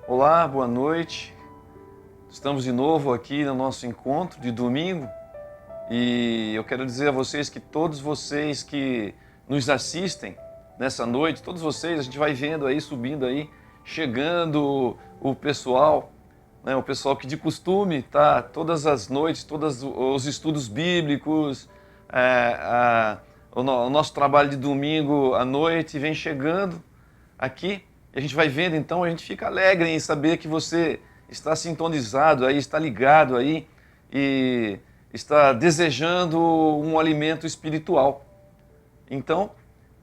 Olá, boa noite. Estamos de novo aqui no nosso encontro de domingo e eu quero dizer a vocês que todos vocês que nos assistem nessa noite, todos vocês, a gente vai vendo aí, subindo aí, chegando o pessoal, né, o pessoal que de costume tá todas as noites, todos os estudos bíblicos, o nosso trabalho de domingo à noite vem chegando aqui. E a gente vai vendo, então, a gente fica alegre em saber que você está sintonizado aí, está ligado aí e está desejando um alimento espiritual. Então,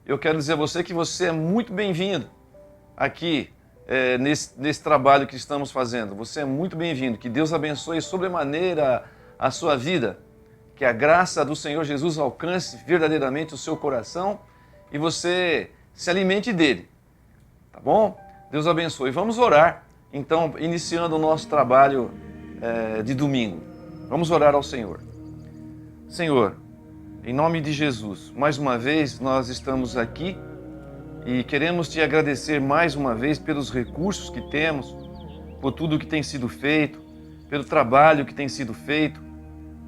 eu quero dizer a você que você é muito bem-vindo aqui nesse trabalho que estamos fazendo. Você é muito bem-vindo. Que Deus abençoe sobremaneira a sua vida. Que a graça do Senhor Jesus alcance verdadeiramente o seu coração e você se alimente dele. Tá bom? Deus abençoe. Vamos orar, então, iniciando o nosso trabalho de domingo. Vamos orar ao Senhor. Senhor, em nome de Jesus, mais uma vez nós estamos aqui e queremos te agradecer mais uma vez pelos recursos que temos, por tudo que tem sido feito, pelo trabalho que tem sido feito.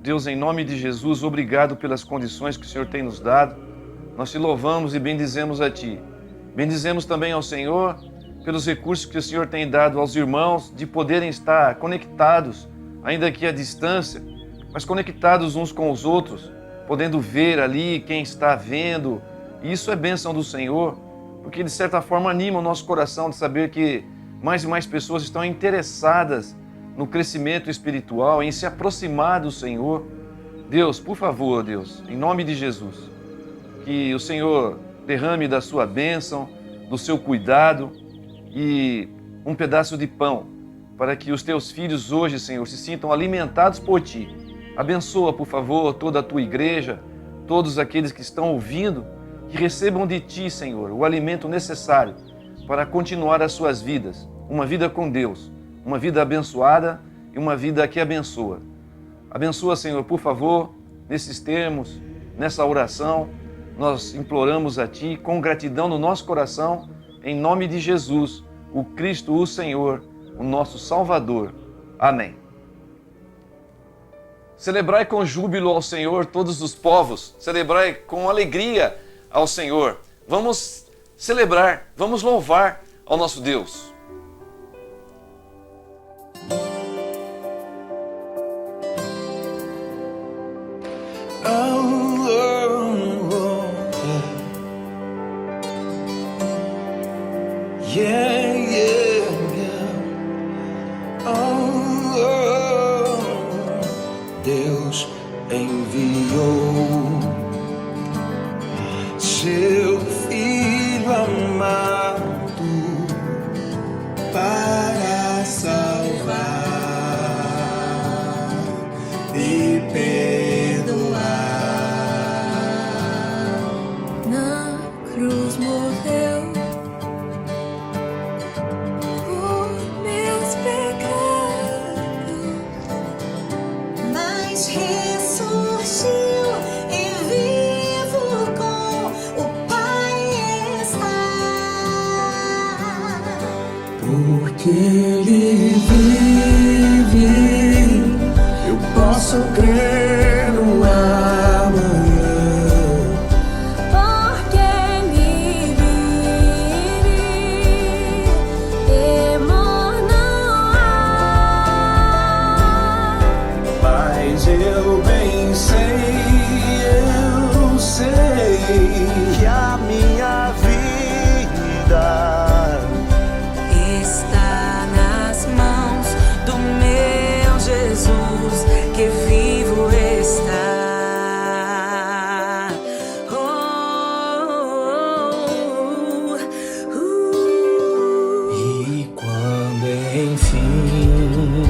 Deus, em nome de Jesus, obrigado pelas condições que o Senhor tem nos dado. Nós te louvamos e bendizemos a Ti. Bendizemos também ao Senhor pelos recursos que o Senhor tem dado aos irmãos de poderem estar conectados, ainda que à distância, mas conectados uns com os outros, podendo ver ali quem está vendo. E isso é bênção do Senhor, porque de certa forma anima o nosso coração de saber que mais e mais pessoas estão interessadas no crescimento espiritual, em se aproximar do Senhor. Deus, por favor, Deus, em nome de Jesus, que o Senhor derrame da sua bênção, do seu cuidado e um pedaço de pão para que os teus filhos hoje, Senhor, se sintam alimentados por Ti. Abençoa, por favor, toda a Tua igreja, todos aqueles que estão ouvindo, que recebam de Ti, Senhor, o alimento necessário para continuar as suas vidas, uma vida com Deus, uma vida abençoada e uma vida que abençoa. Abençoa, Senhor, por favor, nesses termos, nessa oração, nós imploramos a Ti com gratidão no nosso coração, em nome de Jesus, o Cristo, o Senhor, o nosso Salvador. Amém. Celebrai com júbilo ao Senhor todos os povos, celebrai com alegria ao Senhor. Vamos celebrar, vamos louvar ao nosso Deus. Deus enviou seu Filho amado para salvar e perdoar. Na cruz morreu por meus pecados, mas ressurgiu e vivo com o Pai está. Porque Ele vive, eu posso crer no amanhã. Porque me vive, temor não há. Mas eu bem sei que a minha vida Está nas mãos do meu Jesus, que vivo está. e quando enfim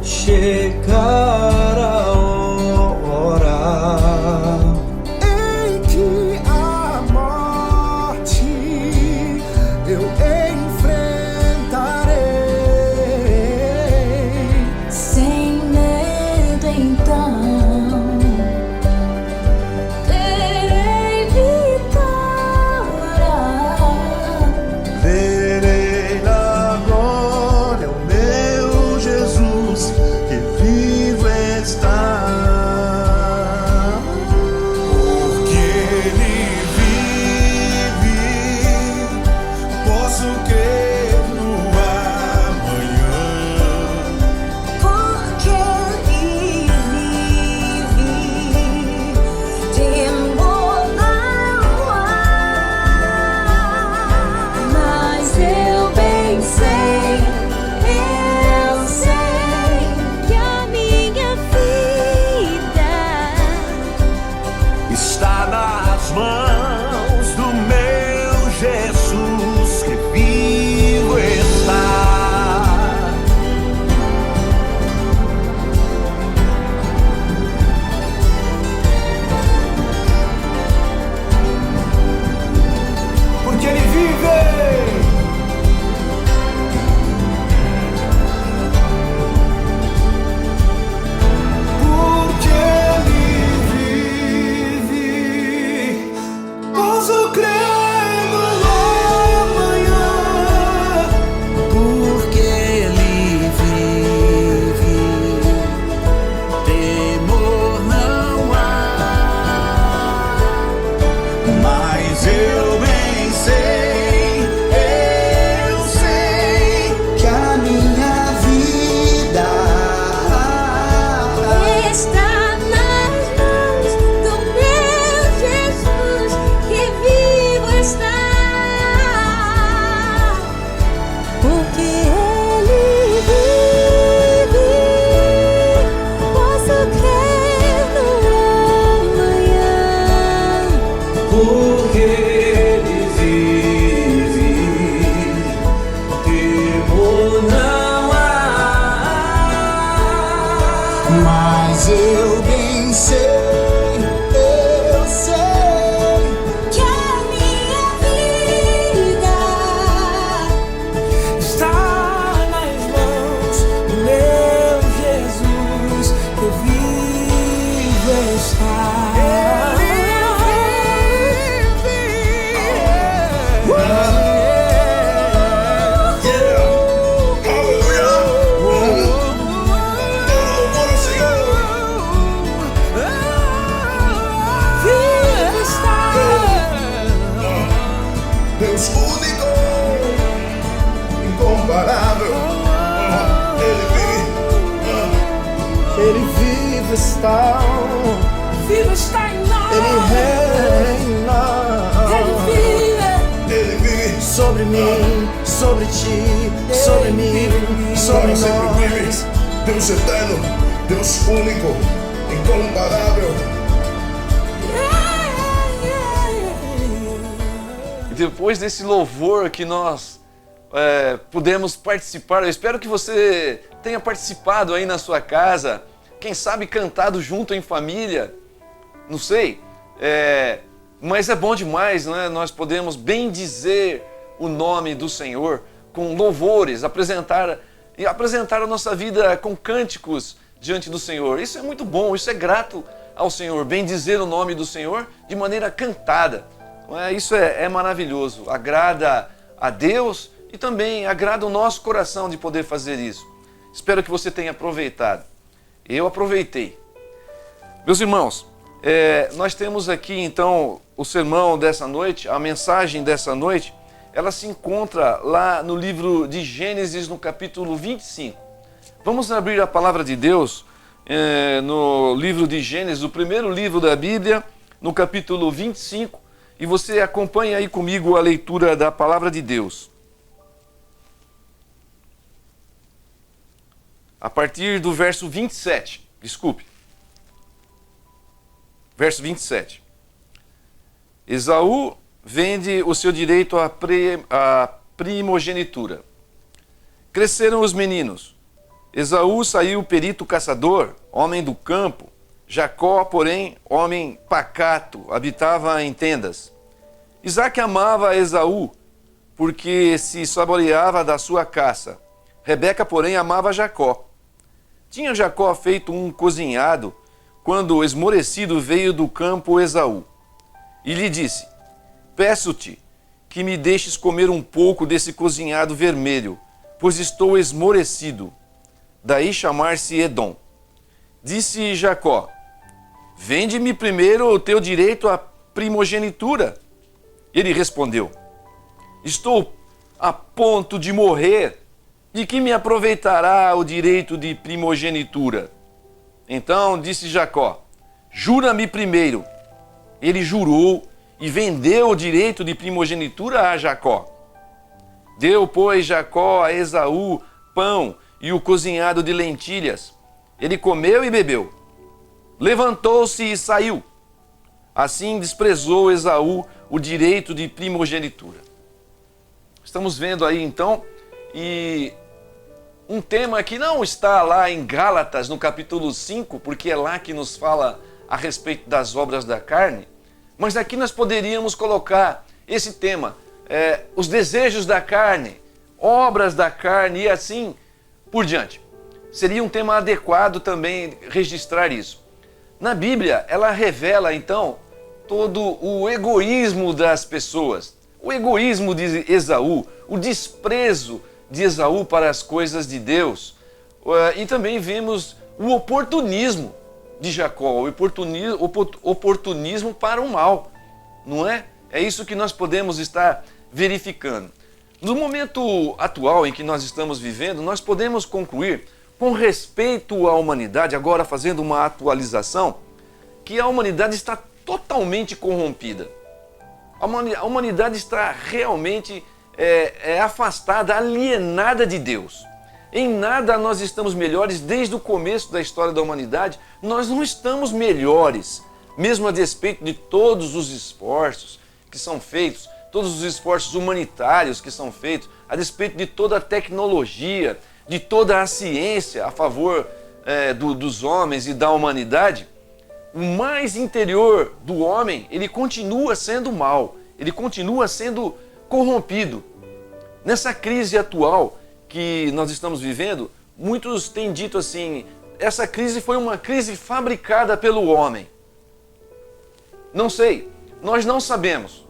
chegar a hora em que a morte eu enfrentarei, Sem medo, então terei vitória. verei na sei que a minha vida está nas mãos do meu Jesus, que vivo está. Deus único, incomparável, Ele vive está, vivo está em nós. Ele reina, Ele vive. sobre mim, sobre ti, sobre mim, sobre para sempre vive. nós. Deus eterno, Deus único, incomparável. E depois desse louvor que nós pudemos participar, eu espero que você tenha participado aí na sua casa, quem sabe cantado junto em família, não sei, mas é bom demais, né? Nós podemos bendizer o nome do Senhor com louvores, apresentar a nossa vida com cânticos diante do Senhor. Isso é muito bom, isso é grato ao Senhor, bendizer o nome do Senhor de maneira cantada. Isso é maravilhoso, agrada a Deus e também agrada o nosso coração de poder fazer isso. Espero que você tenha aproveitado. Eu aproveitei. Meus irmãos, nós temos aqui então o sermão dessa noite, a mensagem dessa noite, ela se encontra lá no livro de Gênesis, no capítulo 25. Vamos abrir a palavra de Deus no livro de Gênesis, o primeiro livro da Bíblia, no capítulo 25, e você acompanha aí comigo a leitura da palavra de Deus. A partir do verso 27, desculpe. Verso 27. Esaú vende o seu direito à primogenitura. Cresceram os meninos. Esaú saiu perito caçador, homem do campo. Jacó, porém, homem pacato, habitava em tendas. Isaque amava Esaú, porque se saboreava da sua caça. Rebeca, porém, amava Jacó. Tinha Jacó feito um cozinhado, quando esmorecido veio do campo Esaú. E lhe disse: peço-te que me deixes comer um pouco desse cozinhado vermelho, pois estou esmorecido. Daí chamar-se Edom. Disse Jacó: vende-me primeiro o teu direito à primogenitura. Ele respondeu: estou a ponto de morrer, de que me aproveitará o direito de primogenitura? Então disse Jacó: jura-me primeiro. Ele jurou e vendeu o direito de primogenitura a Jacó. Deu, pois, Jacó a Esaú pão e o cozinhado de lentilhas. Ele comeu e bebeu. Levantou-se e saiu. Assim desprezou Esaú o direito de primogenitura. Estamos vendo aí então, e um tema que não está lá em Gálatas, no capítulo 5, porque é lá que nos fala a respeito das obras da carne, mas aqui nós poderíamos colocar esse tema, os desejos da carne, obras da carne e assim por diante. Seria um tema adequado também registrar isso. Na Bíblia, ela revela então todo o egoísmo das pessoas, o egoísmo de Esaú, o desprezo de Esaú para as coisas de Deus. E também vemos o oportunismo de Jacó, o oportunismo para o mal, não é? É isso que nós podemos estar verificando. No momento atual em que nós estamos vivendo, nós podemos concluir, com respeito à humanidade, agora fazendo uma atualização, que a humanidade está totalmente corrompida. A humanidade está realmente afastada, alienada de Deus. Em nada nós estamos melhores desde o começo da história da humanidade. Nós não estamos melhores, mesmo a despeito de todos os esforços que são feitos, todos os esforços humanitários que são feitos, a despeito de toda a tecnologia, de toda a ciência a favor dos homens e da humanidade. o mais interior do homem, ele continua sendo mal, ele continua sendo corrompido. Nessa crise atual que nós estamos vivendo, muitos têm dito assim, essa crise foi uma crise fabricada pelo homem. Não sei, nós não sabemos.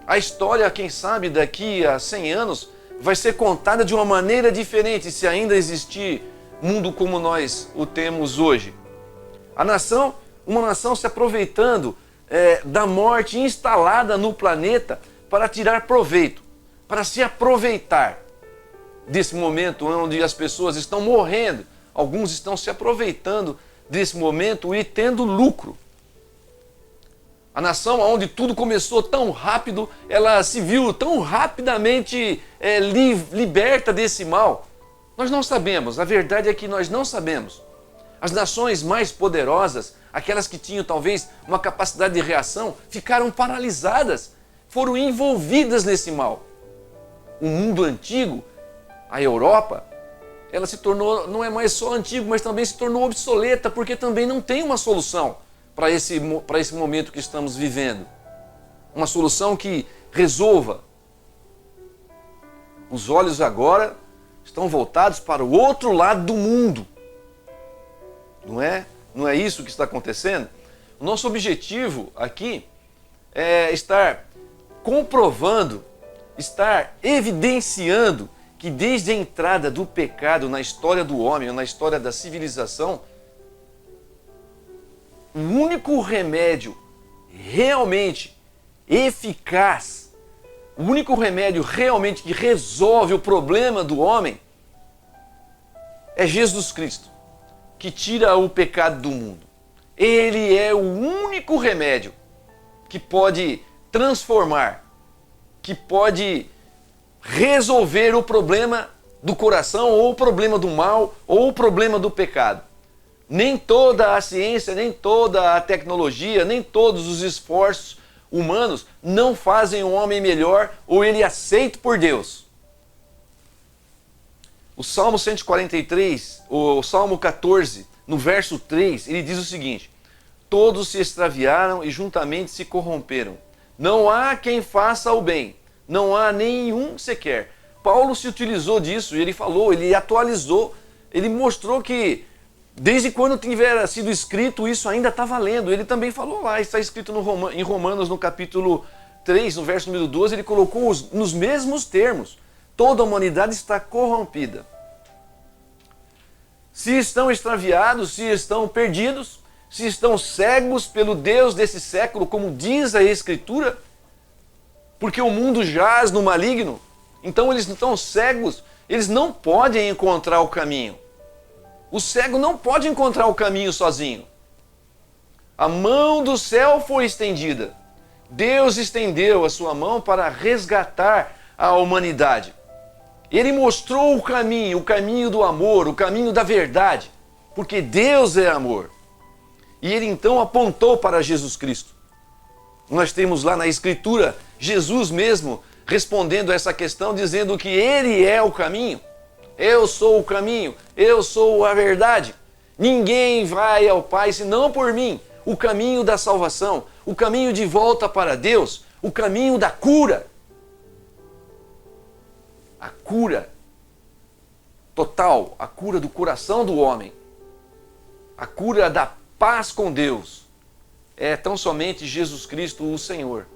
A história, quem sabe, daqui a 100 anos vai ser contada de uma maneira diferente se ainda existir mundo como nós o temos hoje. Uma nação se aproveitando da morte instalada no planeta para tirar proveito, para se aproveitar desse momento onde as pessoas estão morrendo. Alguns estão se aproveitando desse momento e tendo lucro. A nação onde tudo começou tão rápido, ela se viu tão rapidamente liberta desse mal. Nós não sabemos, a verdade é que nós não sabemos. As nações mais poderosas, aquelas que tinham talvez uma capacidade de reação, ficaram paralisadas, foram envolvidas nesse mal. O mundo antigo, a Europa, ela se tornou, não é mais só antigo, mas também se tornou obsoleta, porque também não tem uma solução para esse momento que estamos vivendo. Uma solução que resolva. Os olhos agora estão voltados para o outro lado do mundo. Não é isso que está acontecendo? O nosso objetivo aqui é estar comprovando, estar evidenciando que desde a entrada do pecado na história do homem, ou na história da civilização, o único remédio realmente eficaz, o único remédio realmente que resolve o problema do homem é Jesus Cristo, que tira o pecado do mundo. Ele é o único remédio que pode transformar, que pode resolver o problema do coração, ou o problema do mal, ou o problema do pecado. Nem toda a ciência, nem toda a tecnologia, nem todos os esforços humanos não fazem o homem melhor ou ele aceito por Deus. O Salmo 143, o Salmo 14, no verso 3, ele diz o seguinte: todos se extraviaram e juntamente se corromperam. Não há quem faça o bem, não há nenhum sequer. Paulo se utilizou disso, ele falou, ele atualizou, ele mostrou que desde quando tiver sido escrito, isso ainda está valendo. Ele também falou lá, está escrito em Romanos, no capítulo 3, no verso número 12, ele colocou nos mesmos termos. Toda a humanidade está corrompida. Se estão extraviados, se estão perdidos, se estão cegos pelo Deus desse século, como diz a Escritura, porque o mundo jaz no maligno, então eles estão cegos, eles não podem encontrar o caminho. O cego não pode encontrar o caminho sozinho. A mão do céu foi estendida. Deus estendeu a sua mão para resgatar a humanidade. Ele mostrou o caminho do amor, o caminho da verdade, porque Deus é amor. E ele então apontou para Jesus Cristo. Nós temos lá na Escritura Jesus mesmo respondendo a essa questão, dizendo que ele é o caminho. Eu sou o caminho, eu sou a verdade. Ninguém vai ao Pai senão por mim. O caminho da salvação, o caminho de volta para Deus, o caminho da cura. A cura total, a cura do coração do homem, a cura da paz com Deus, é tão somente Jesus Cristo, o Senhor.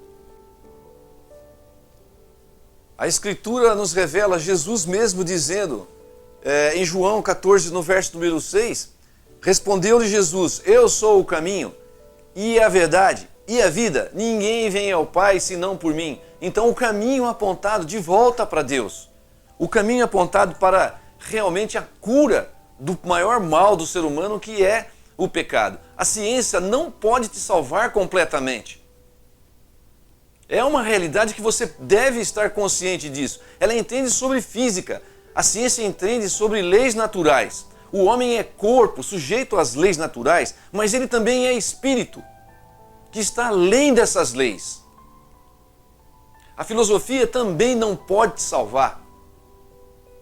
A Escritura nos revela Jesus mesmo dizendo, em João 14, no verso número 6, respondeu-lhe Jesus: eu sou o caminho e a verdade e a vida. Ninguém vem ao Pai senão por mim. Então o caminho apontado de volta para Deus, o caminho apontado para realmente a cura do maior mal do ser humano, que é o pecado. A ciência não pode te salvar completamente. É uma realidade que você deve estar consciente disso. Ela entende sobre física, a ciência entende sobre leis naturais. O homem é corpo, sujeito às leis naturais, mas ele também é espírito, que está além dessas leis. A filosofia também não pode te salvar.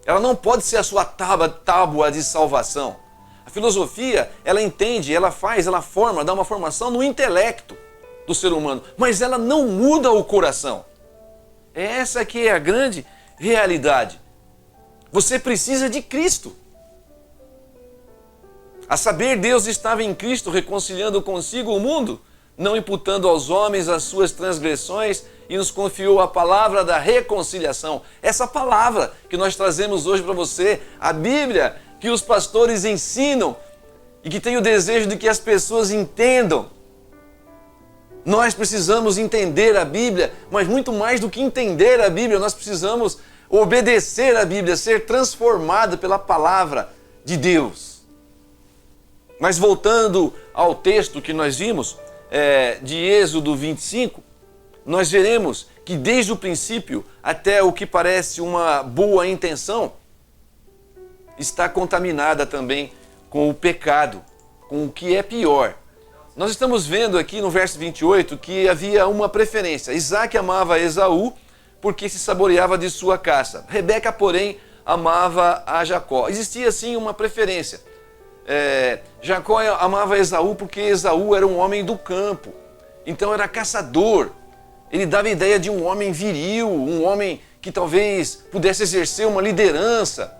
Ela não pode ser a sua tábua de salvação. A filosofia, ela entende, ela forma, dá uma formação no intelecto do ser humano, mas ela não muda o coração. Essa que é a grande realidade. Você precisa de Cristo. A saber, Deus estava em Cristo reconciliando consigo o mundo, não imputando aos homens as suas transgressões, e nos confiou a palavra da reconciliação. Essa palavra que nós trazemos hoje para você, a Bíblia que os pastores ensinam e que tem o desejo de que as pessoas entendam. Nós precisamos entender a Bíblia, mas muito mais do que entender a Bíblia, nós precisamos obedecer a Bíblia, ser transformado pela palavra de Deus. Mas voltando ao texto que nós vimos, de Êxodo 25, nós veremos que desde o princípio até o que parece uma boa intenção está contaminada também com o pecado, com o que é pior. Nós estamos vendo aqui no verso 28 que havia uma preferência. Isaac amava Esaú porque se saboreava de sua caça. Rebeca, porém, amava a Jacó. Existia sim uma preferência. Jacó amava Esaú porque Esaú era um homem do campo, então era caçador. Ele dava a ideia de um homem viril, um homem que talvez pudesse exercer uma liderança,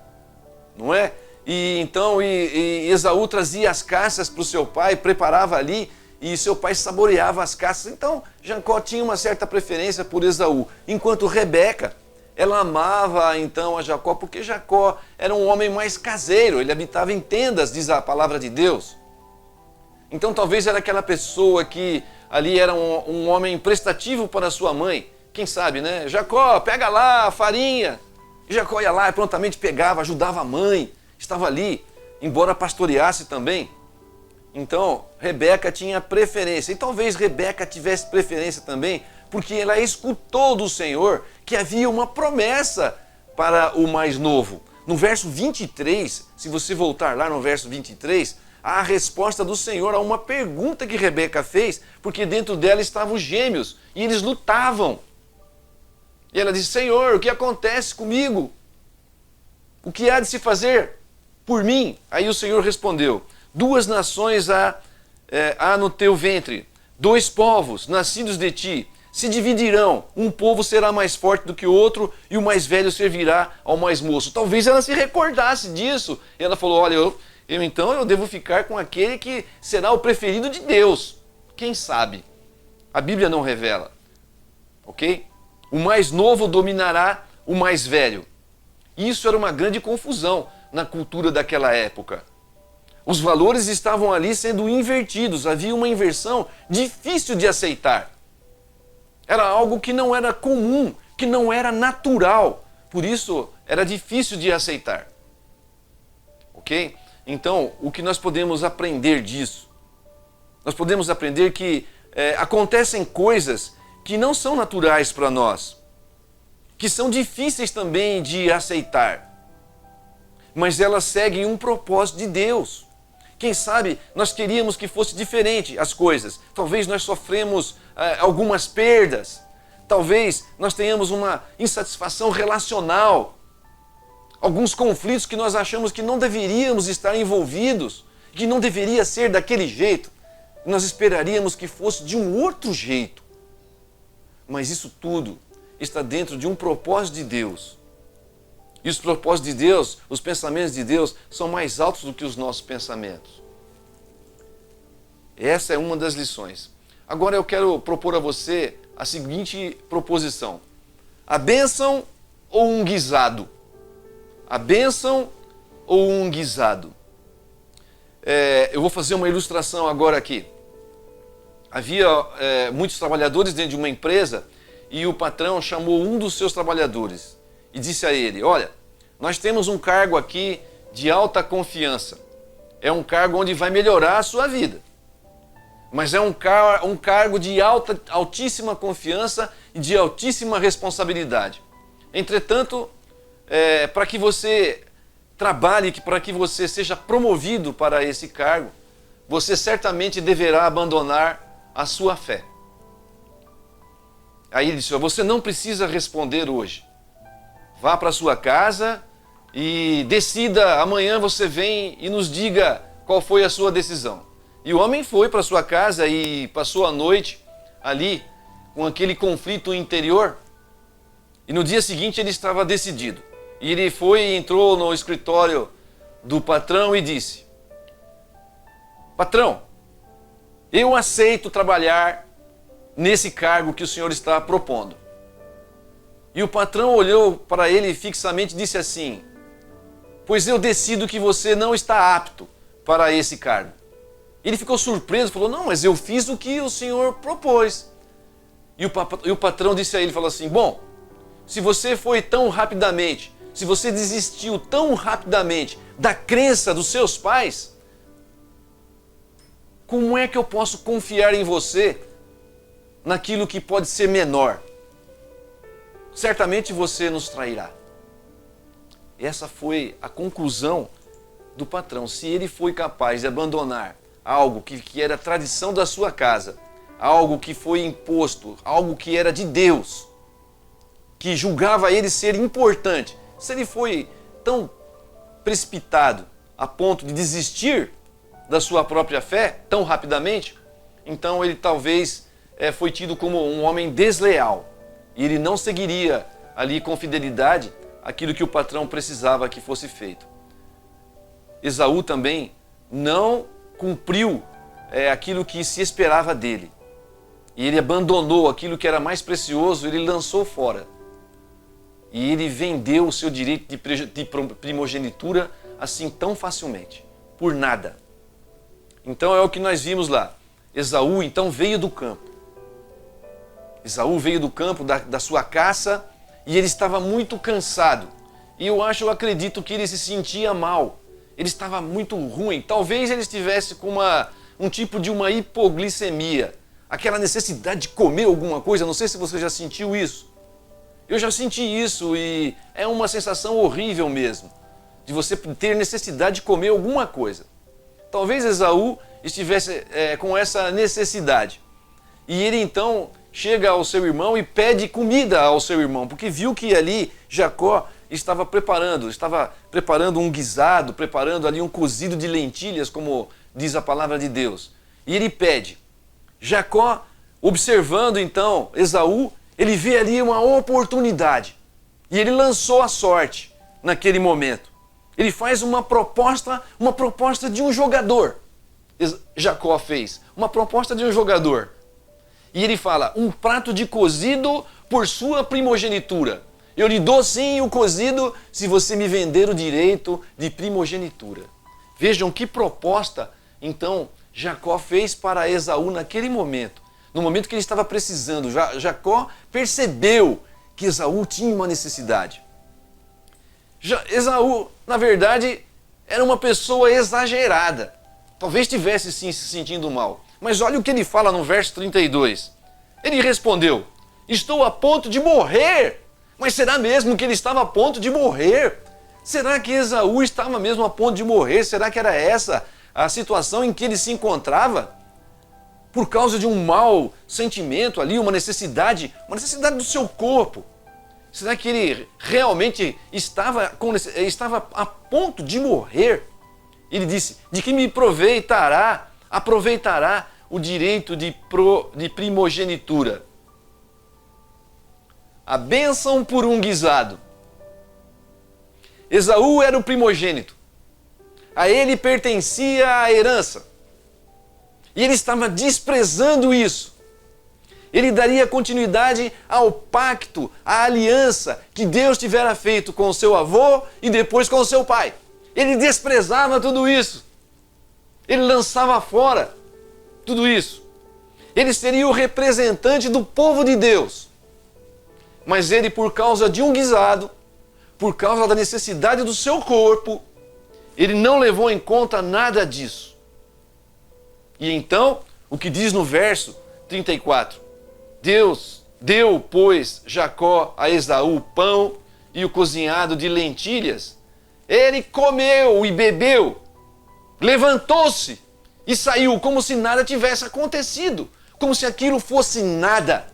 não é? E então Esaú trazia as caças para o seu pai, preparava ali, e seu pai saboreava as caças. Então Jacó tinha uma certa preferência por Esaú, enquanto Rebeca, ela amava então a Jacó porque Jacó era um homem mais caseiro, ele habitava em tendas, diz a palavra de Deus. Então talvez era aquela pessoa que ali era um homem prestativo para sua mãe. Quem sabe, né? Jacó, pega lá a farinha. E Jacó ia lá e prontamente pegava, ajudava a mãe, estava ali, embora pastoreasse também. Então Rebeca tinha preferência, e talvez Rebeca tivesse preferência também, porque ela escutou do Senhor que havia uma promessa para o mais novo. No verso 23, se você voltar lá no verso 23, há a resposta do Senhor a uma pergunta que Rebeca fez, porque dentro dela estavam os gêmeos, e eles lutavam. E ela disse: Senhor, o que acontece comigo? O que há de se fazer por mim? Aí o Senhor respondeu: 2 nações há no teu ventre, 2 povos nascidos de ti, se dividirão, um povo será mais forte do que o outro, e o mais velho servirá ao mais moço. Talvez ela se recordasse disso. E ela falou: olha, então eu devo ficar com aquele que será o preferido de Deus. Quem sabe? A Bíblia não revela. Ok? O mais novo dominará o mais velho. Isso era uma grande confusão na cultura daquela época. Os valores estavam ali sendo invertidos. Havia uma inversão difícil de aceitar. Era algo que não era comum, que não era natural. Por isso, era difícil de aceitar. Ok? Então, o que nós podemos aprender disso? Nós podemos aprender que acontecem coisas que não são naturais para nós, que são difíceis também de aceitar, mas elas seguem um propósito de Deus. Quem sabe nós queríamos que fosse diferente as coisas. Talvez nós sofremos algumas perdas. Talvez nós tenhamos uma insatisfação relacional. Alguns conflitos que nós achamos que não deveríamos estar envolvidos, que não deveria ser daquele jeito. Nós esperaríamos que fosse de um outro jeito. Mas isso tudo está dentro de um propósito de Deus. E os propósitos de Deus, os pensamentos de Deus, são mais altos do que os nossos pensamentos. Essa é uma das lições. Agora eu quero propor a você a seguinte proposição: a bênção ou um guisado? A bênção ou um guisado? Eu vou fazer uma ilustração agora aqui. Havia muitos trabalhadores dentro de uma empresa e o patrão chamou um dos seus trabalhadores e disse a ele: olha, nós temos um cargo aqui de alta confiança. É um cargo onde vai melhorar a sua vida. Mas é um cargo de altíssima confiança e de altíssima responsabilidade. Entretanto, para que você trabalhe, para que você seja promovido para esse cargo, você certamente deverá abandonar a sua fé. Aí ele disse: você não precisa responder hoje. Vá para sua casa e decida, amanhã você vem e nos diga qual foi a sua decisão. E o homem foi para sua casa e passou a noite ali com aquele conflito interior. E no dia seguinte ele estava decidido. E ele foi e entrou no escritório do patrão e disse: patrão, eu aceito trabalhar nesse cargo que o senhor está propondo. E o patrão olhou para ele fixamente e disse assim: pois eu decido que você não está apto para esse cargo. Ele ficou surpreso, falou: não, mas eu fiz o que o senhor propôs. E o patrão disse a ele, falou assim: bom, se você foi tão rapidamente, se você desistiu tão rapidamente da crença dos seus pais, como é que eu posso confiar em você naquilo que pode ser menor? Certamente você nos trairá. Essa foi a conclusão do patrão. Se ele foi capaz de abandonar algo que era tradição da sua casa, algo que foi imposto, algo que era de Deus, que julgava ele ser importante, se ele foi tão precipitado a ponto de desistir da sua própria fé tão rapidamente, então ele talvez foi tido como um homem desleal e ele não seguiria ali com fidelidade aquilo que o patrão precisava que fosse feito. Esaú também não cumpriu aquilo que se esperava dele. E ele abandonou aquilo que era mais precioso, ele lançou fora. E ele vendeu o seu direito de primogenitura assim tão facilmente, por nada. Então é o que nós vimos lá. Esaú então veio do campo. Esaú veio do campo da sua caça e ele estava muito cansado. E eu acredito que ele se sentia mal. Ele estava muito ruim. Talvez ele estivesse com um tipo de uma hipoglicemia. Aquela necessidade de comer alguma coisa. Não sei se você já sentiu isso. Eu já senti isso e é uma sensação horrível mesmo. De você ter necessidade de comer alguma coisa. Talvez Esaú estivesse com essa necessidade. E ele então chega ao seu irmão e pede comida ao seu irmão. Porque viu que ali Jacó estava preparando um guisado, preparando ali um cozido de lentilhas, como diz a palavra de Deus. E ele pede. Jacó, observando então Esaú, ele vê ali uma oportunidade. E ele lançou a sorte naquele momento. Ele faz uma proposta de um jogador. Jacó fez uma proposta de um jogador. E ele fala: um prato de cozido por sua primogenitura. Eu lhe dou sim o cozido se você me vender o direito de primogenitura. Vejam que proposta, então, Jacó fez para Esaú naquele momento. No momento que ele estava precisando, Jacó percebeu que Esaú tinha uma necessidade. Esaú, na verdade, era uma pessoa exagerada. Talvez estivesse sim se sentindo mal. Mas olha o que ele fala no verso 32. Ele respondeu: estou a ponto de morrer. Mas será mesmo que ele estava a ponto de morrer? Será que Esaú estava mesmo a ponto de morrer? Será que era essa a situação em que ele se encontrava? Por causa de um mau sentimento ali, uma necessidade do seu corpo. Será que ele realmente estava a ponto de morrer? Ele disse: de que me aproveitará o direito de primogenitura. A bênção por um guisado. Esaú era o primogênito. A ele pertencia a herança. E ele estava desprezando isso. Ele daria continuidade ao pacto, à aliança que Deus tivera feito com o seu avô e depois com o seu pai. Ele desprezava tudo isso. Ele lançava fora tudo isso. Ele seria o representante do povo de Deus. Mas ele, por causa de um guisado, por causa da necessidade do seu corpo, ele não levou em conta nada disso. E então, o que diz no verso 34? Deus deu, pois, Jacó a Esaú o pão e o cozinhado de lentilhas. Ele comeu e bebeu, levantou-se e saiu como se nada tivesse acontecido, como se aquilo fosse nada.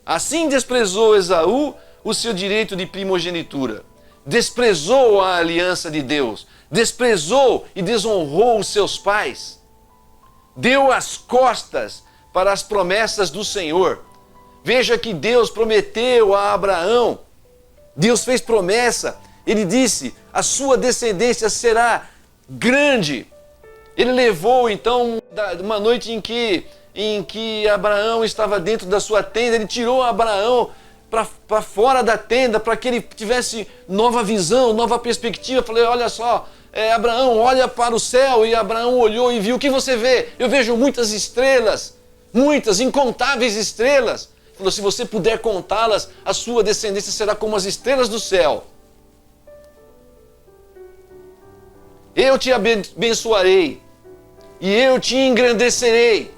Assim desprezou Esaú o seu direito de primogenitura. desprezou a aliança de Deus, desprezou e desonrou os seus pais, deu as costas para as promessas do Senhor. Veja que Deus prometeu a Abraão, Deus fez promessa, ele disse, a sua descendência será grande. Ele levou então, uma noite em que Abraão estava dentro da sua tenda, ele tirou Abraão para fora da tenda, para que ele tivesse nova visão, nova perspectiva. Falei, olha só, Abraão, olha para o céu. E Abraão olhou e viu, o que você vê? Eu vejo muitas estrelas, muitas, incontáveis estrelas. Falou, se você puder contá-las, a sua descendência será como as estrelas do céu. Eu te abençoarei e eu te engrandecerei.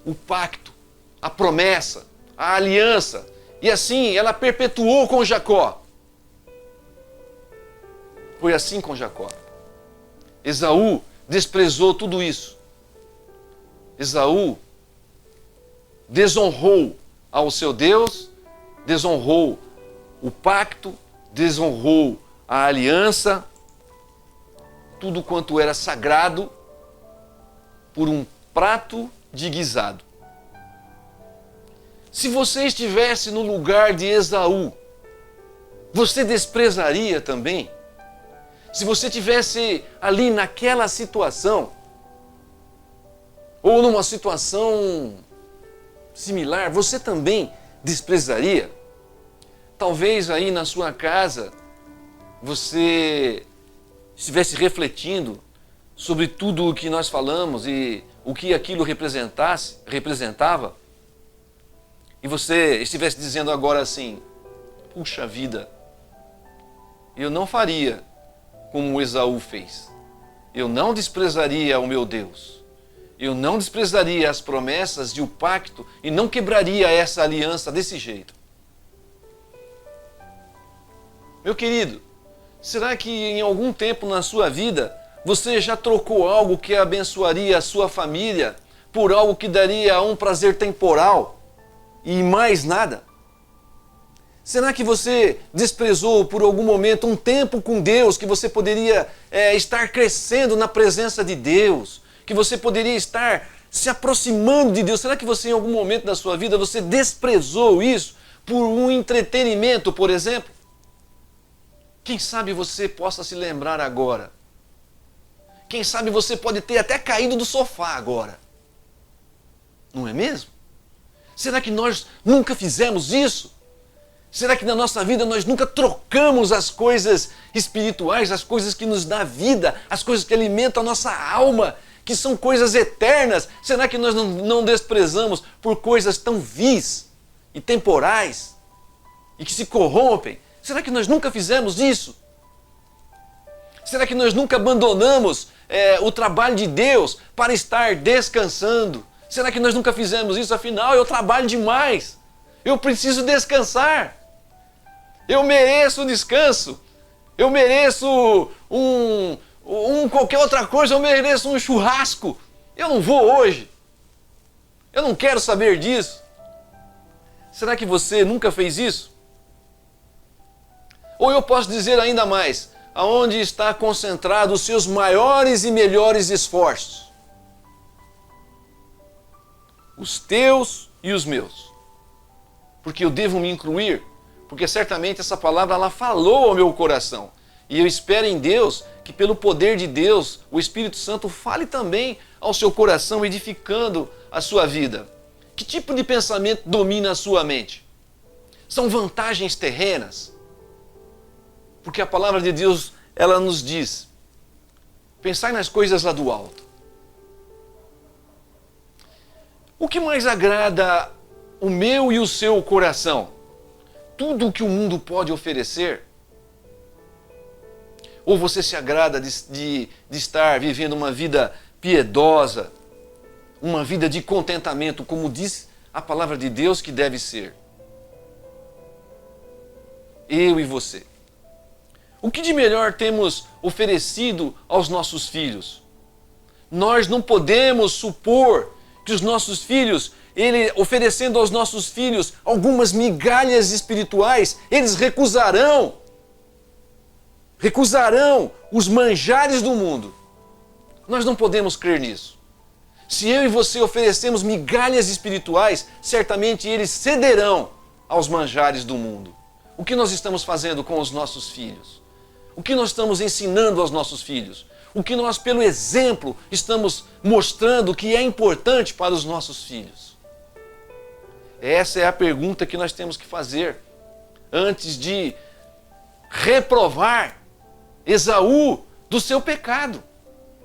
O pacto, a promessa, a aliança. E assim ela perpetuou com Jacó. Foi assim com Jacó. Esaú desprezou tudo isso. Esaú desonrou ao seu Deus, desonrou o pacto, desonrou a aliança, tudo quanto era sagrado, por um prato de guisado. Se você estivesse no lugar de Esaú, você desprezaria também? Se você estivesse ali naquela situação, ou numa situação similar, você também desprezaria? Talvez aí na sua casa, você estivesse refletindo sobre tudo o que nós falamos e o que aquilo representava, e você estivesse dizendo agora assim, puxa vida, eu não faria como Esaú fez. Eu não desprezaria o meu Deus. Eu não desprezaria as promessas e o pacto e não quebraria essa aliança desse jeito. Meu querido, será que em algum tempo na sua vida você já trocou algo que abençoaria a sua família por algo que daria um prazer temporal e mais nada? Será que você desprezou por algum momento um tempo com Deus, que você poderia estar crescendo na presença de Deus, que você poderia estar se aproximando de Deus? Será que você em algum momento da sua vida você desprezou isso por um entretenimento, por exemplo? Quem sabe você possa se lembrar agora. Quem sabe você pode ter até caído do sofá agora. Não é mesmo? Será que nós nunca fizemos isso? Será que na nossa vida nós nunca trocamos as coisas espirituais, as coisas que nos dão vida, as coisas que alimentam a nossa alma, que são coisas eternas? Será que nós não desprezamos por coisas tão vis e temporais e que se corrompem? Será que nós nunca fizemos isso? Será que nós nunca abandonamos o trabalho de Deus para estar descansando? Será que nós nunca fizemos isso? Afinal, eu trabalho demais. Eu preciso descansar. Eu mereço um descanso. Eu mereço qualquer outra coisa. Eu mereço um churrasco. Eu não vou hoje. Eu não quero saber disso. Será que você nunca fez isso? Ou eu posso dizer ainda mais, aonde está concentrado os seus maiores e melhores esforços? Os teus e os meus. Porque eu devo me incluir, porque certamente essa palavra ela falou ao meu coração. E eu espero em Deus que pelo poder de Deus, o Espírito Santo fale também ao seu coração, edificando a sua vida. Que tipo de pensamento domina a sua mente? São vantagens terrenas? Porque a palavra de Deus, ela nos diz, pensai nas coisas lá do alto. O que mais agrada o meu e o seu coração? Tudo o que o mundo pode oferecer? Ou você se agrada de estar vivendo uma vida piedosa, uma vida de contentamento, como diz a palavra de Deus que deve ser? Eu e você. O que de melhor temos oferecido aos nossos filhos? Nós não podemos supor que os nossos filhos ele oferecendo aos nossos filhos algumas migalhas espirituais, eles recusarão os manjares do mundo. Nós não podemos crer nisso. Se eu e você oferecemos migalhas espirituais, certamente eles cederão aos manjares do mundo. O que nós estamos fazendo com os nossos filhos? O que nós estamos ensinando aos nossos filhos? O que nós, pelo exemplo, estamos mostrando que é importante para os nossos filhos? Essa é a pergunta que nós temos que fazer antes de reprovar Esaú do seu pecado.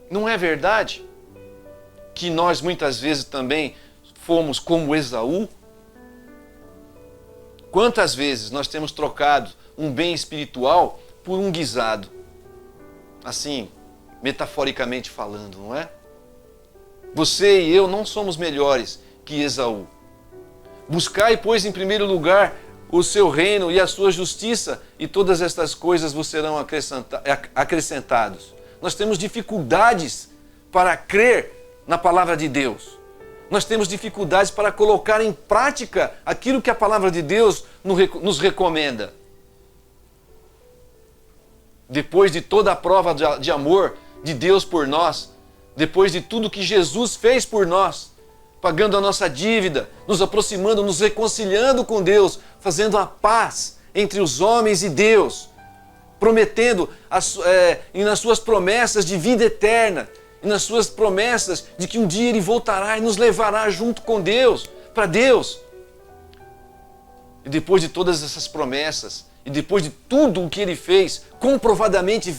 Não é verdade que nós muitas vezes também fomos como Esaú? Quantas vezes nós temos trocado um bem espiritual por um guisado? Assim, metaforicamente falando, não é? Você e eu não somos melhores que Esaú. Buscai, pois, em primeiro lugar o seu reino e a sua justiça, e todas estas coisas vos serão acrescentados. Nós temos dificuldades para crer na palavra de Deus. Nós temos dificuldades para colocar em prática aquilo que a palavra de Deus nos recomenda. Depois de toda a prova de amor de Deus por nós, depois de tudo que Jesus fez por nós, pagando a nossa dívida, nos aproximando, nos reconciliando com Deus, fazendo a paz entre os homens e Deus, prometendo e nas suas promessas de vida eterna, e nas suas promessas de que um dia Ele voltará e nos levará junto com Deus, para Deus. E depois de todas essas promessas, e depois de tudo o que Ele fez, comprovadamente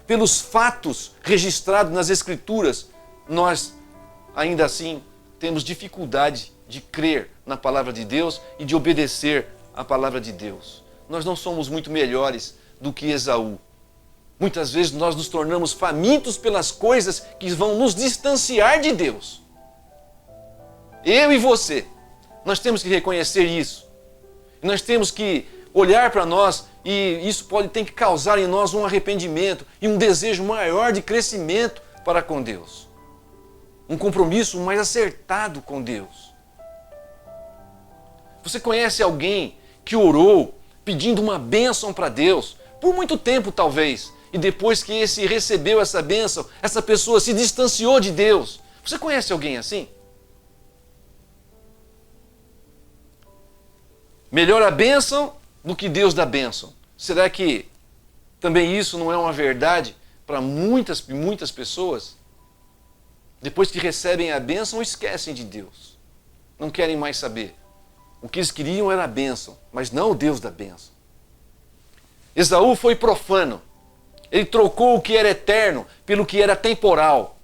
pelos fatos registrados nas Escrituras, nós ainda assim temos dificuldade de crer na palavra de Deus e de obedecer à palavra de Deus. Nós não somos muito melhores do que Esaú. Muitas vezes nós nos tornamos famintos pelas coisas que vão nos distanciar de Deus. Eu e você, nós temos que reconhecer isso. Nós temos que olhar para nós e isso tem que causar em nós um arrependimento e um desejo maior de crescimento para com Deus. Um compromisso mais acertado com Deus. Você conhece alguém que orou pedindo uma bênção para Deus por muito tempo talvez, e depois que esse recebeu essa bênção, essa pessoa se distanciou de Deus? Você conhece alguém assim? Melhor a bênção do que Deus dá bênção. Será que também isso não é uma verdade para muitas pessoas? Depois que recebem a bênção, esquecem de Deus. Não querem mais saber. O que eles queriam era a bênção, mas não o Deus da bênção. Esaú foi profano. Ele trocou o que era eterno pelo que era temporal.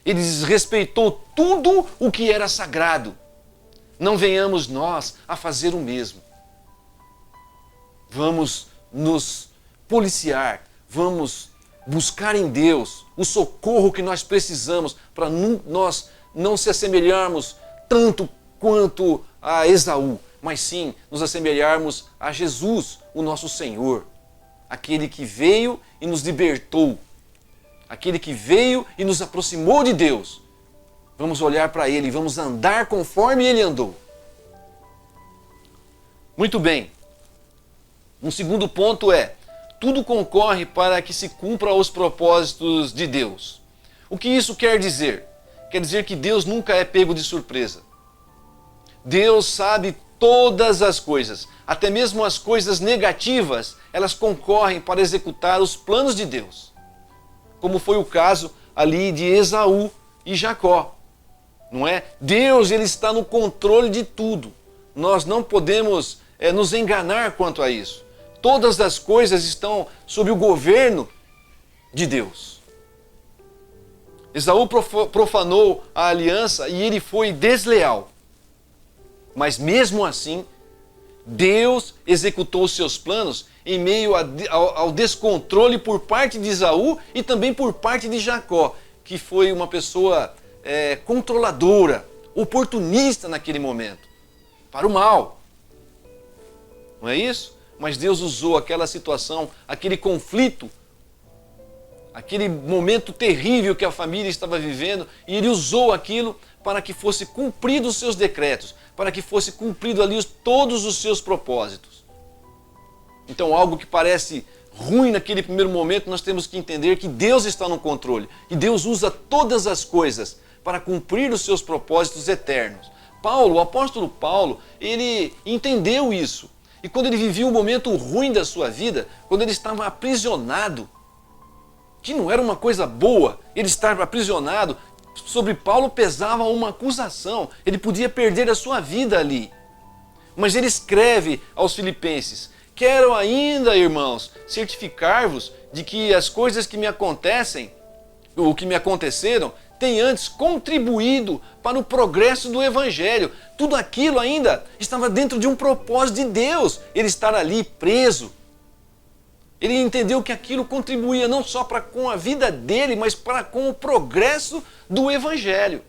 Ele desrespeitou tudo o que era sagrado. Não venhamos nós a fazer o mesmo. Vamos nos policiar, vamos buscar em Deus o socorro que nós precisamos para nós não se assemelharmos tanto quanto a Esaú, mas sim nos assemelharmos a Jesus, o nosso Senhor, aquele que veio e nos libertou, aquele que veio e nos aproximou de Deus. Vamos olhar para Ele, vamos andar conforme Ele andou. Muito bem. Um segundo ponto é: tudo concorre para que se cumpra os propósitos de Deus. O que isso quer dizer? Quer dizer que Deus nunca é pego de surpresa. Deus sabe todas as coisas, até mesmo as coisas negativas, elas concorrem para executar os planos de Deus. Como foi o caso ali de Esaú e Jacó. Não é? Deus, Ele está no controle de tudo. Nós não podemos nos enganar quanto a isso. Todas as coisas estão sob o governo de Deus. Esaú profanou a aliança e ele foi desleal. Mas mesmo assim, Deus executou os seus planos em meio ao descontrole por parte de Esaú e também por parte de Jacó, que foi uma pessoa controladora, oportunista naquele momento, para o mal. Não é isso? Mas Deus usou aquela situação, aquele conflito, aquele momento terrível que a família estava vivendo, e ele usou aquilo para que fosse cumprido os seus decretos, para que fosse cumprido ali todos os seus propósitos. Então, algo que parece ruim naquele primeiro momento, nós temos que entender que Deus está no controle, e Deus usa todas as coisas para cumprir os seus propósitos eternos. Paulo, o apóstolo Paulo, ele entendeu isso. E quando ele vivia um momento ruim da sua vida, quando ele estava aprisionado, que não era uma coisa boa, ele estar aprisionado, sobre Paulo pesava uma acusação, ele podia perder a sua vida ali. Mas ele escreve aos filipenses: quero ainda, irmãos, certificar-vos de que as coisas que me acontecem, ou que me aconteceram, têm antes contribuído para o progresso do Evangelho. Tudo aquilo ainda estava dentro de um propósito de Deus, ele estar ali preso. Ele entendeu que aquilo contribuía não só para com a vida dele, mas para com o progresso do Evangelho.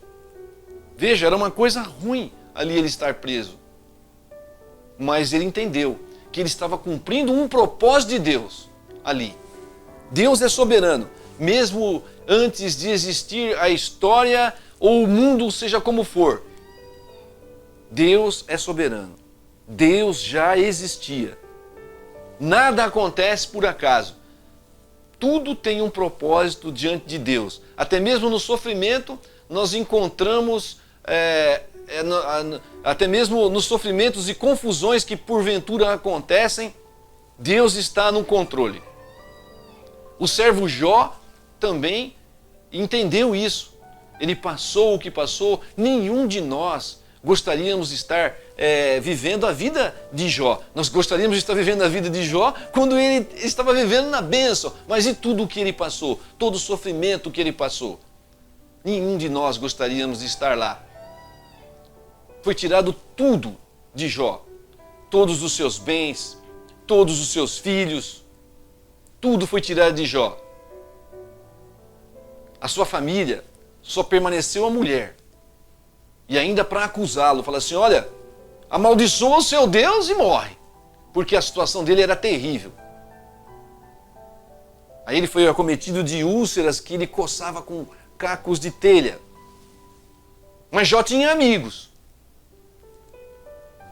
Veja, era uma coisa ruim ali ele estar preso. Mas ele entendeu que ele estava cumprindo um propósito de Deus ali. Deus é soberano, mesmo antes de existir a história ou o mundo, seja como for. Deus é soberano. Deus já existia. Nada acontece por acaso. Tudo tem um propósito diante de Deus. Até mesmo no sofrimento, nós encontramos, até mesmo nos sofrimentos e confusões que porventura acontecem, Deus está no controle. O servo Jó também entendeu isso. Ele passou o que passou. Nenhum de nós gostaríamos de estar vivendo a vida de Jó. Nós gostaríamos de estar vivendo a vida de Jó quando ele estava vivendo na bênção. Mas e tudo o que ele passou? Todo o sofrimento que ele passou? Nenhum de nós gostaríamos de estar lá. Foi tirado tudo de Jó. Todos os seus bens, todos os seus filhos, tudo foi tirado de Jó. A sua família só permaneceu a mulher. E ainda para acusá-lo, fala assim: olha, amaldiçoa o seu Deus e morre. Porque a situação dele era terrível. Aí ele foi acometido de úlceras que ele coçava com cacos de telha. Mas Jó tinha amigos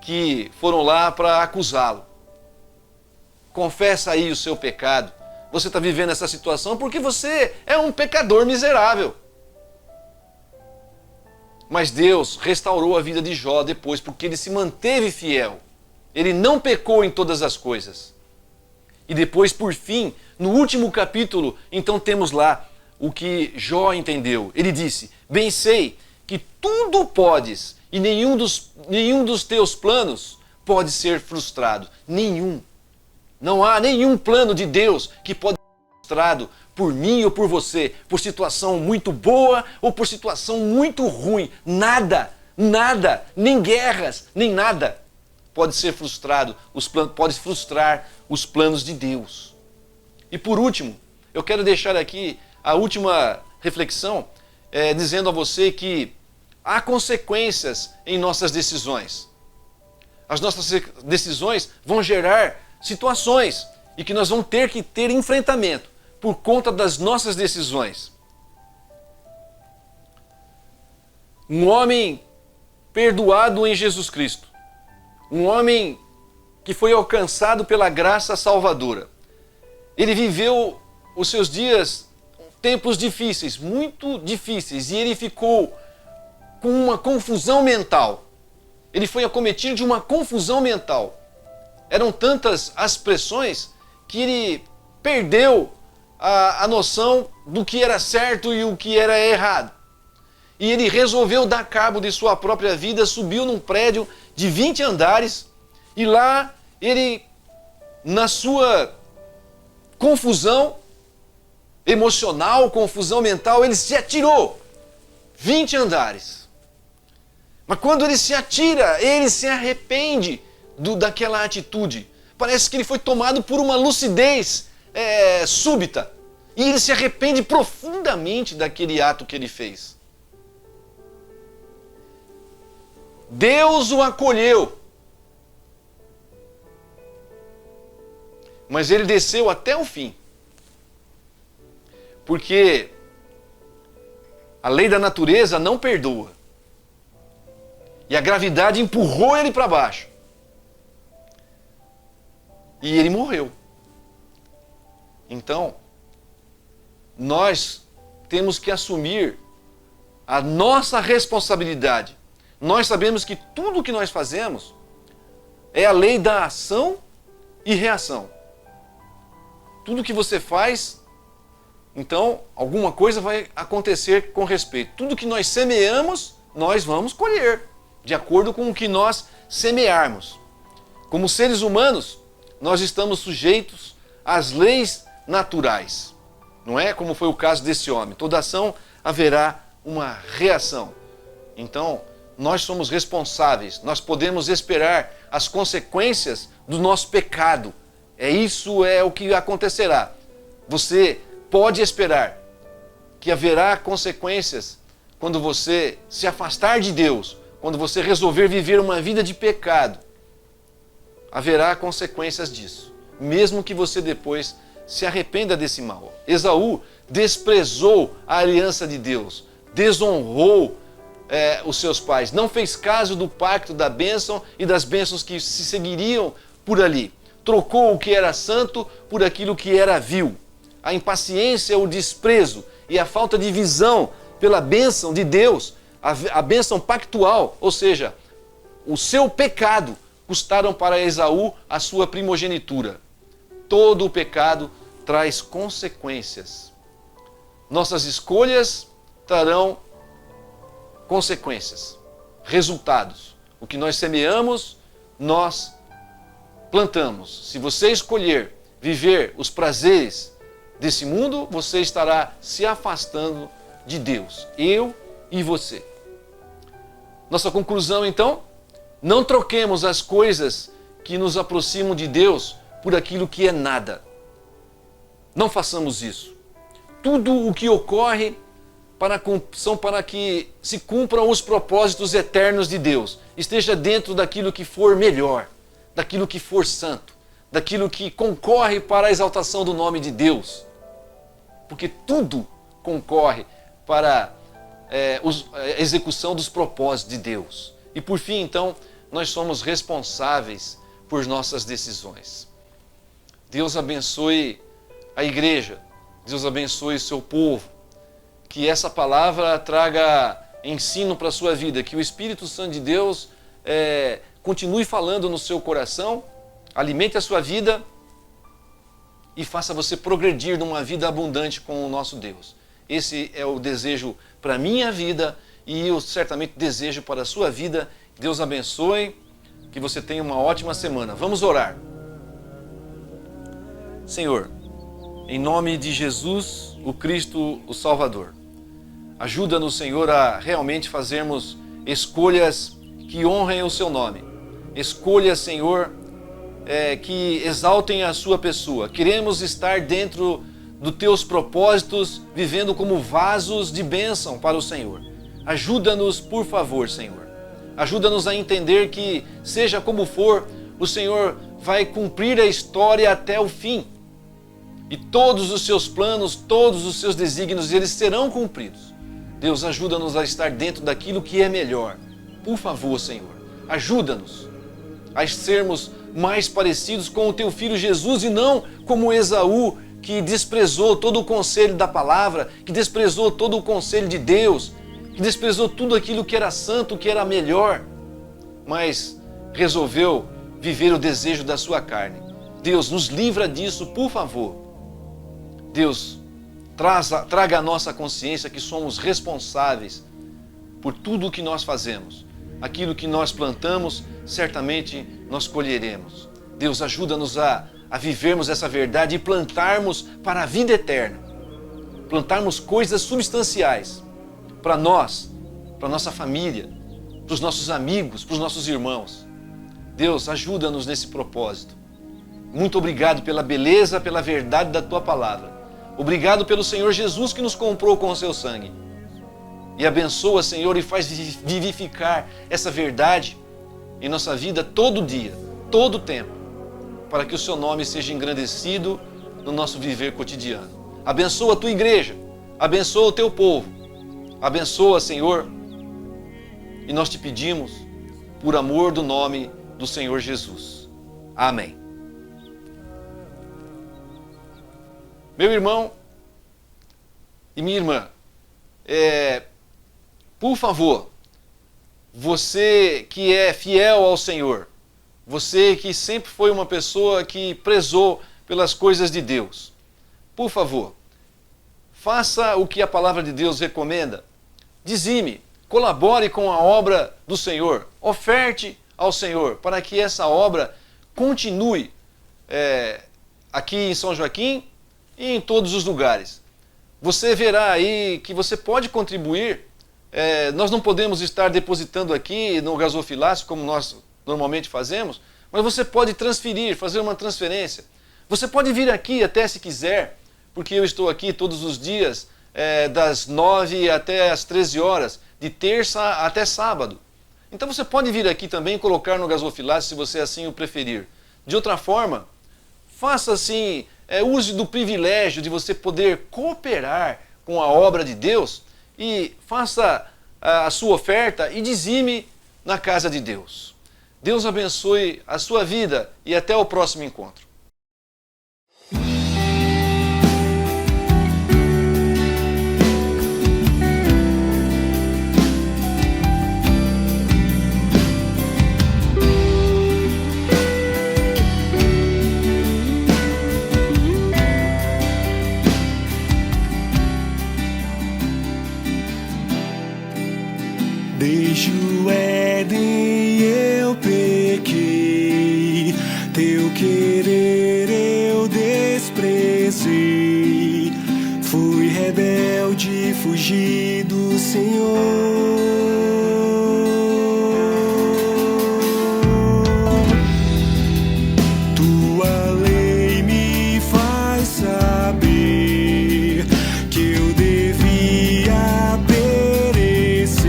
que foram lá para acusá-lo. Confessa aí o seu pecado. Você está vivendo essa situação porque você é um pecador miserável. Mas Deus restaurou a vida de Jó depois, porque ele se manteve fiel. Ele não pecou em todas as coisas. E depois, por fim, no último capítulo, então temos lá o que Jó entendeu. Ele disse: bem sei que tudo podes e nenhum dos teus planos pode ser frustrado. Nenhum. Não há nenhum plano de Deus que pode ser frustrado por mim ou por você, por situação muito boa ou por situação muito ruim. Nada, nem guerras, nem nada pode ser frustrado, pode frustrar os planos de Deus. E por último, eu quero deixar aqui a última reflexão, dizendo a você que há consequências em nossas decisões. As nossas decisões vão gerar situações e que nós vamos ter que ter enfrentamento por conta das nossas decisões. Um homem perdoado em Jesus Cristo, um homem que foi alcançado pela graça salvadora, ele viveu os seus dias, tempos difíceis, muito difíceis, e ele ficou com uma confusão mental. Ele foi acometido de uma confusão mental. Eram tantas as pressões que ele perdeu a noção do que era certo e o que era errado. E ele resolveu dar cabo de sua própria vida, subiu num prédio de 20 andares e lá ele, na sua confusão emocional, confusão mental, ele se atirou 20 andares. Mas quando ele se atira, ele se arrepende daquela atitude. Parece que ele foi tomado por uma lucidez súbita. E ele se arrepende profundamente daquele ato que ele fez. Deus o acolheu. Mas ele desceu até o fim. Porque a lei da natureza não perdoa. E a gravidade empurrou ele para baixo. E ele morreu. Então, nós temos que assumir a nossa responsabilidade. Nós sabemos que tudo o que nós fazemos é a lei da ação e reação. Tudo que você faz, então, alguma coisa vai acontecer com respeito. Tudo que nós semeamos, nós vamos colher, de acordo com o que nós semearmos. Como seres humanos, nós estamos sujeitos às leis naturais. Não é como foi o caso desse homem. Toda ação haverá uma reação. Então, nós somos responsáveis. Nós podemos esperar as consequências do nosso pecado. Isso é o que acontecerá. Você pode esperar que haverá consequências quando você se afastar de Deus, quando você resolver viver uma vida de pecado. Haverá consequências disso, mesmo que você depois se arrependa desse mal. Esaú desprezou a aliança de Deus, desonrou os seus pais, não fez caso do pacto da bênção e das bênçãos que se seguiriam por ali. Trocou o que era santo por aquilo que era vil. A impaciência, o desprezo e a falta de visão pela bênção de Deus, a bênção pactual, ou seja, o seu pecado, custaram para Esaú a sua primogenitura. Todo o pecado traz consequências. Nossas escolhas trarão consequências, resultados. O que nós semeamos, nós plantamos. Se você escolher viver os prazeres desse mundo, você estará se afastando de Deus. Eu e você. Nossa conclusão, então: não troquemos as coisas que nos aproximam de Deus por aquilo que é nada. Não façamos isso. Tudo o que ocorre são para que se cumpram os propósitos eternos de Deus. Esteja dentro daquilo que for melhor, daquilo que for santo, daquilo que concorre para a exaltação do nome de Deus. Porque tudo concorre para a execução dos propósitos de Deus. E por fim, então, nós somos responsáveis por nossas decisões. Deus abençoe a igreja, Deus abençoe o seu povo, que essa palavra traga ensino para a sua vida, que o Espírito Santo de Deus continue falando no seu coração, alimente a sua vida e faça você progredir numa vida abundante com o nosso Deus. Esse é o desejo para a minha vida e eu certamente desejo para a sua vida. Deus abençoe, que você tenha uma ótima semana. Vamos orar. Senhor, em nome de Jesus, o Cristo, o Salvador, ajuda-nos, Senhor, a realmente fazermos escolhas que honrem o seu nome. Escolhas, Senhor, que exaltem a sua pessoa. Queremos estar dentro dos teus propósitos, vivendo como vasos de bênção para o Senhor. Ajuda-nos, por favor, Senhor. Ajuda-nos a entender que, seja como for, o Senhor vai cumprir a história até o fim. E todos os seus planos, todos os seus desígnios, eles serão cumpridos. Deus, ajuda-nos a estar dentro daquilo que é melhor. Por favor, Senhor, ajuda-nos a sermos mais parecidos com o teu filho Jesus e não como Esaú, que desprezou todo o conselho da palavra, que desprezou todo o conselho de Deus, que desprezou tudo aquilo que era santo, que era melhor, mas resolveu viver o desejo da sua carne. Deus, nos livra disso, por favor. Deus, traga à nossa consciência que somos responsáveis por tudo o que nós fazemos. Aquilo que nós plantamos, certamente nós colheremos. Deus, ajuda-nos a vivermos essa verdade e plantarmos para a vida eterna. Plantarmos coisas substanciais para nós, para nossa família, para os nossos amigos, para os nossos irmãos. Deus, ajuda-nos nesse propósito. Muito obrigado pela beleza, pela verdade da tua palavra. Obrigado pelo Senhor Jesus que nos comprou com o seu sangue. E abençoa, Senhor, e faz vivificar essa verdade em nossa vida todo dia, todo tempo, para que o seu nome seja engrandecido no nosso viver cotidiano. Abençoa a tua igreja, abençoa o teu povo, abençoa, Senhor, e nós te pedimos por amor do nome do Senhor Jesus. Amém. Meu irmão e minha irmã, por favor, você que é fiel ao Senhor, você que sempre foi uma pessoa que prezou pelas coisas de Deus, por favor, faça o que a palavra de Deus recomenda. Dizime, colabore com a obra do Senhor, oferte ao Senhor, para que essa obra continue aqui em São Joaquim e em todos os lugares. Você verá aí que você pode contribuir. Nós não podemos estar depositando aqui no gasofilácio como nós normalmente fazemos, mas você pode transferir, fazer uma transferência. Você pode vir aqui até se quiser, porque eu estou aqui todos os dias, das 9 até as 13 horas, de terça até sábado. Então você pode vir aqui também e colocar no gasofilácio se você assim o preferir. De outra forma, faça assim, use do privilégio de você poder cooperar com a obra de Deus e faça a sua oferta e dizime na casa de Deus. Deus abençoe a sua vida e até o próximo encontro. Desde o Éden eu pequei, teu querer eu desprezei. Fui rebelde, fugi do Senhor. Tua lei me faz saber que eu devia perecer,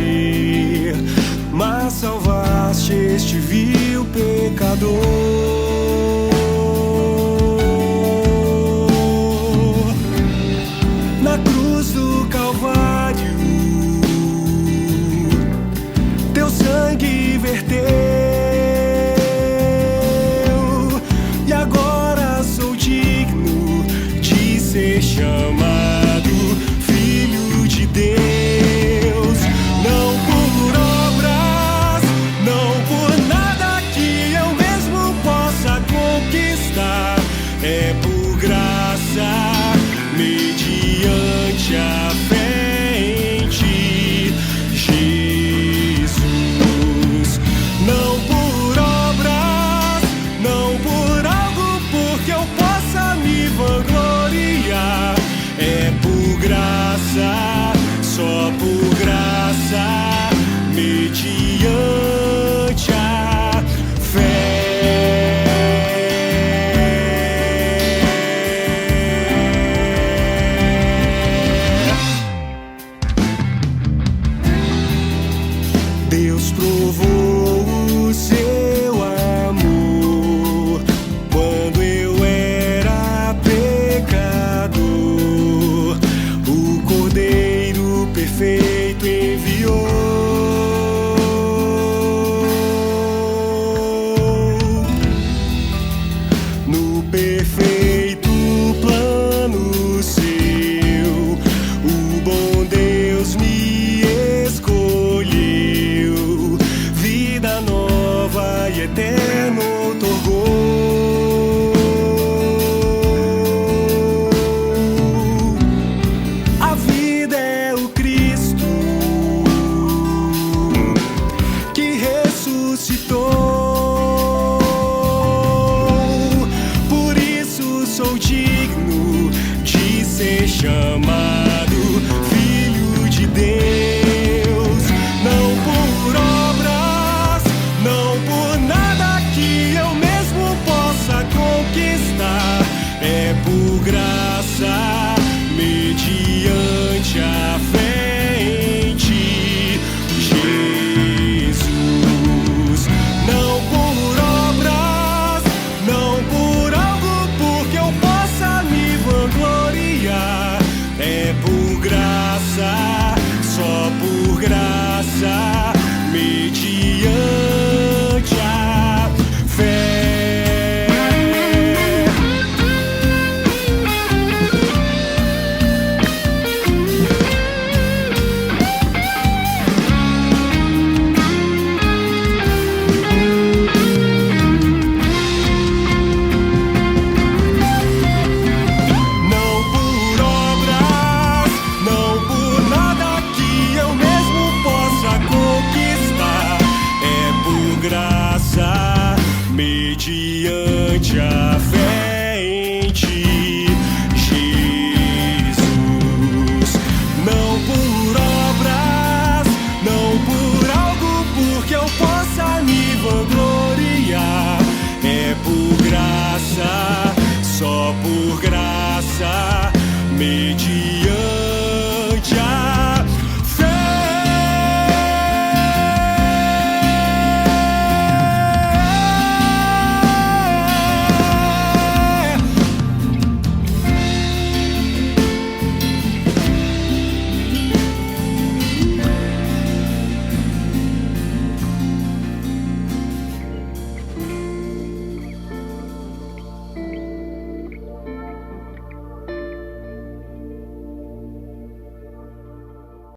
mas salvaste este vil pecador. Na cruz do Calvário, teu sangue verteu, e agora sou digno de ser chamado filho de Deus. Não por obras, não por nada que eu mesmo possa conquistar, é por graça, mediante a fé em ti, Jesus. Não por obras, não por algo porque eu possa me vangloriar, é por graça,